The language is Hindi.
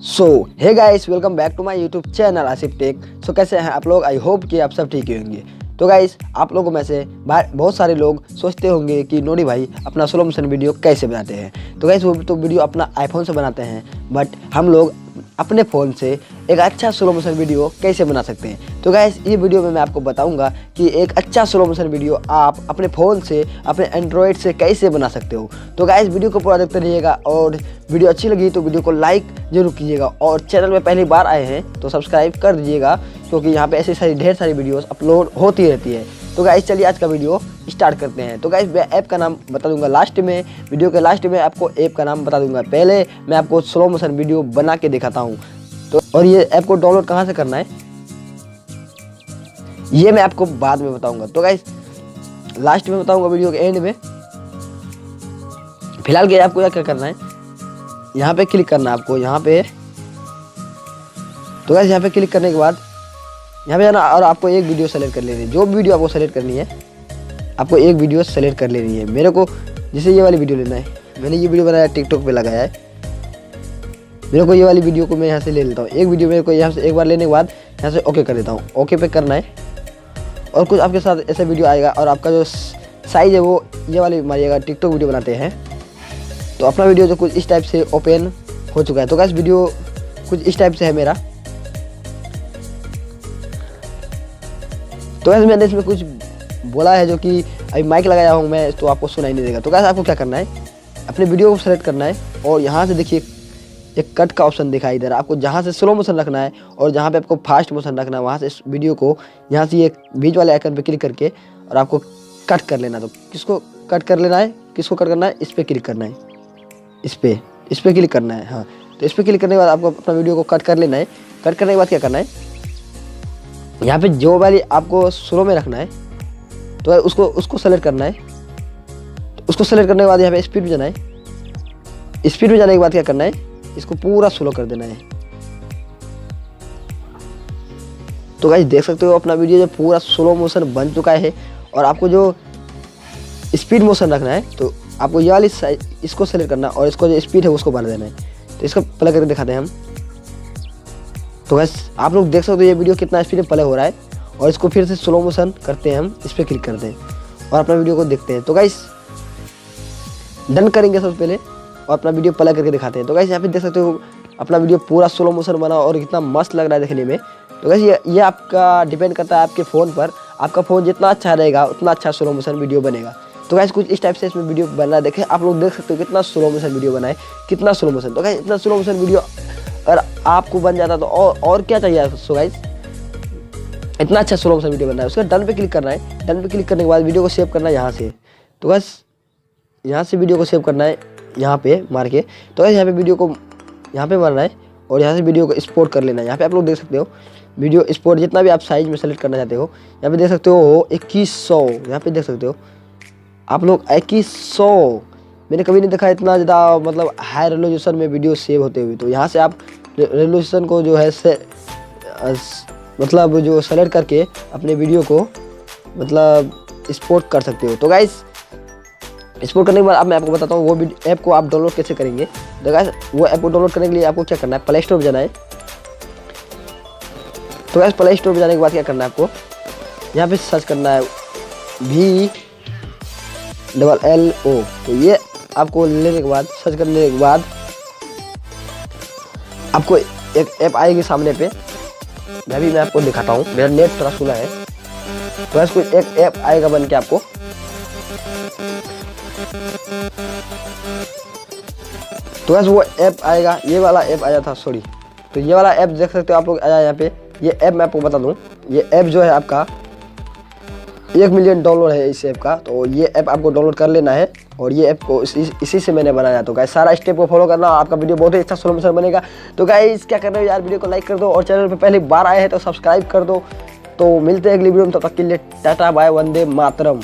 So hey guys, welcome back to my YouTube channel Asif tech. So कैसे हैं आप लोग? आई होप कि आप सब ठीक ही होंगे। तो गाइस, आप लोगों में से बहुत सारे लोग सोचते होंगे कि नोडी भाई अपना स्लो मोशन वीडियो कैसे बनाते हैं। तो गाइस, वो तो वीडियो अपना आईफोन से बनाते हैं, बट हम लोग अपने फ़ोन से एक अच्छा स्लो मोशन वीडियो कैसे बना सकते हैं। तो गाइस, ये वीडियो में मैं आपको बताऊंगा कि एक अच्छा स्लो मोशन वीडियो आप अपने फ़ोन से, अपने एंड्रॉयड से कैसे बना सकते हो। तो गाइस, वीडियो को पूरा देखते रहिएगा और वीडियो अच्छी लगी तो वीडियो को लाइक जरूर कीजिएगा और चैनल में पहली बार आए हैं तो सब्सक्राइब कर दीजिएगा, क्योंकि यहाँ पे ऐसी ढेर सारी वीडियोस अपलोड होती रहती है। तो गाइस, चलिए आज का वीडियो स्टार्ट करते हैं। तो गाइस, मैं ऐप का नाम बता दूंगा लास्ट में, वीडियो के लास्ट में आपको ऐप का नाम बता दूंगा। पहले मैं आपको स्लो मोशन वीडियो बना के दिखाता हूँ। तो और ये ऐप को डाउनलोड कहाँ से करना है ये मैं आपको बाद में बताऊंगा। तो गाइस, लास्ट में बताऊंगा वीडियो के एंड में। फिलहाल के आपको क्या करना है, यहाँ पे क्लिक करना है आपको, यहाँ पे। तो गाइस, यहाँ पे क्लिक करने के बाद यहाँ पे जाना और आपको एक वीडियो सेलेक्ट कर लेनी है। जो वीडियो आपको सेलेक्ट करनी है, आपको एक वीडियो सेलेक्ट कर लेनी है। मेरे को जैसे ये वाली वीडियो लेना है, मैंने ये वीडियो बनाया टिकटॉक पे लगाया है। मेरे को ये वाली वीडियो को मैं यहाँ से ले लेता हूँ। एक वीडियो मेरे को यहाँ से एक बार लेने के बाद यहाँ से ओके कर देता हूँ। ओके पे करना है और कुछ आपके साथ ऐसा वीडियो आएगा और आपका जो साइज़ है वो ये वाली मारिएगा। टिकटॉक वीडियो बनाते हैं तो अपना वीडियो जो कुछ इस टाइप से ओपन हो चुका है। तो गाइस, वीडियो कुछ इस टाइप से है मेरा। तो गाइस, मैंने इसमें कुछ बोला है जो कि अभी माइक लगाया हूँ मैं, तो आपको सुनाई नहीं देगा। तो गाइस, आपको क्या करना है, अपने वीडियो को सेलेक्ट करना है और यहाँ से देखिए एक कट का ऑप्शन दिखाई दे रहा है। आपको जहाँ से स्लो मोशन रखना है और जहाँ पे आपको फास्ट मोशन रखना है, वहाँ से इस वीडियो को यहाँ से एक बीच वाले आइकन पे क्लिक करके और आपको कट कर लेना। तो किसको कट कर लेना है, किसको कट करना है, इस पर क्लिक करना है, इस पर क्लिक करना है। हाँ, तो इस पर क्लिक करने के बाद आपको अपना वीडियो को कट कर लेना है। कट करने के बाद क्या करना है, यहाँ पे जो वाली आपको स्लो में रखना है तो उसको सेलेक्ट करना है। तो उसको सेलेक्ट करने के बाद यहाँ पे स्पीड में जाना है। स्पीड में जाने के बाद क्या करना है, इसको पूरा स्लो कर देना है। तो गाइस, देख सकते हो अपना वीडियो जो पूरा स्लो मोशन बन चुका है। और आपको जो स्पीड मोशन रखना है तो आपको ये वाली इसको सेलेक्ट करना और इसको जो स्पीड है उसको बढ़ा देना है। तो इसको प्ले करके दिखाते हैं हम। तो गाइस, आप लोग देख सकते हो ये वीडियो कितना स्पीड में प्ले हो रहा है। और इसको फिर से स्लो मोशन करते हैं हम, इस पर क्लिक करते हैं और अपना वीडियो को देखते हैं। तो गाइस, डन करेंगे सबसे पहले और अपना वीडियो प्ले करके दिखाते हैं। तो गाइस, यहाँ पे देख सकते हो अपना वीडियो पूरा स्लो मोशन बना और कितना मस्त लग रहा है देखने में। तो गाइस, ये आपका डिपेंड करता है आपके फ़ोन पर। आपका फ़ोन जितना अच्छा रहेगा उतना अच्छा स्लो मोशन वीडियो बनेगा। तो गाइस, कुछ इस टाइप से इसमें वीडियो बन रहा है। देखें, आप लोग देख सकते हो कितना स्लो मोशन वीडियो बना है, कितना स्लो मोशन। तो गाइस, इतना स्लो मोशन वीडियो अगर आपको बन जाता तो और क्या चाहिए। सो गाइस, इतना अच्छा स्लो मोशन वीडियो बनना है। उसका डन पे क्लिक करना है। डन पे क्लिक करने के बाद वीडियो को सेव करना है यहाँ से। तो गाइस, यहाँ से वीडियो को सेव करना है यहाँ पे मार के। तो गाइस, यहाँ पे वीडियो को यहाँ पे मारना है और यहाँ से वीडियो को एक्सपोर्ट कर लेना है। यहाँ पे आप लोग देख सकते हो वीडियो एक्सपोर्ट जितना भी आप साइज में सेलेक्ट करना चाहते हो, यहाँ पे देख सकते हो 2100। यहाँ पे देख सकते हो आप लोग 2100। मैंने कभी नहीं देखा इतना ज़्यादा मतलब हाई रेजोल्यूशन में वीडियो सेव होते हुए। तो यहाँ से आप रेजोल्यूशन को जो है मतलब जो सेलेक्ट करके अपने वीडियो को मतलब एक्सपोर्ट कर सकते हो। तो गाइस, एक्सपोर्ट करने के बाद अब मैं आपको बताता हूँ वो ऐप को आप डाउनलोड कैसे करेंगे। तो गाइस, वो ऐप को डाउनलोड करने के लिए आपको क्या करना है, प्ले स्टोर पर जाना है। तो गाइस, प्ले स्टोर पर जाने के बाद क्या करना है, आपको यहाँ पे सर्च करना है VLLO। तो ये आपको लेने के बाद, सर्च करने के बाद आपको एक ऐप आएगी सामने पे। मैं आपको दिखाता हूँ, मेरा नेट थोड़ा स्लो है। तो इसको एक ऐप आएगा बन के आपको। तो वो ऐप आएगा, ये वाला ऐप आया था, सॉरी। तो ये वाला ऐप देख सकते हो आप लोग आया यहाँ पे। ये ऐप मैं आपको बता दूँ, ये ऐप जो है आपका 1 मिलियन डाउनलोड है इस ऐप का। तो ये ऐप आपको डाउनलोड कर लेना है और ये ऐप को इसी से मैंने बनाया। तो गाइस, सारा स्टेप को फॉलो करना, आपका वीडियो बहुत ही अच्छा स्लो मोशन बनेगा। तो गाइस, क्या कर रहे हो यार, वीडियो को लाइक कर दो और चैनल पे पहली बार आए हैं तो सब्सक्राइब कर दो। तो मिलते हैं अगली वीडियो में, तब तक के लिए टाटा बाय, वंदे मातरम।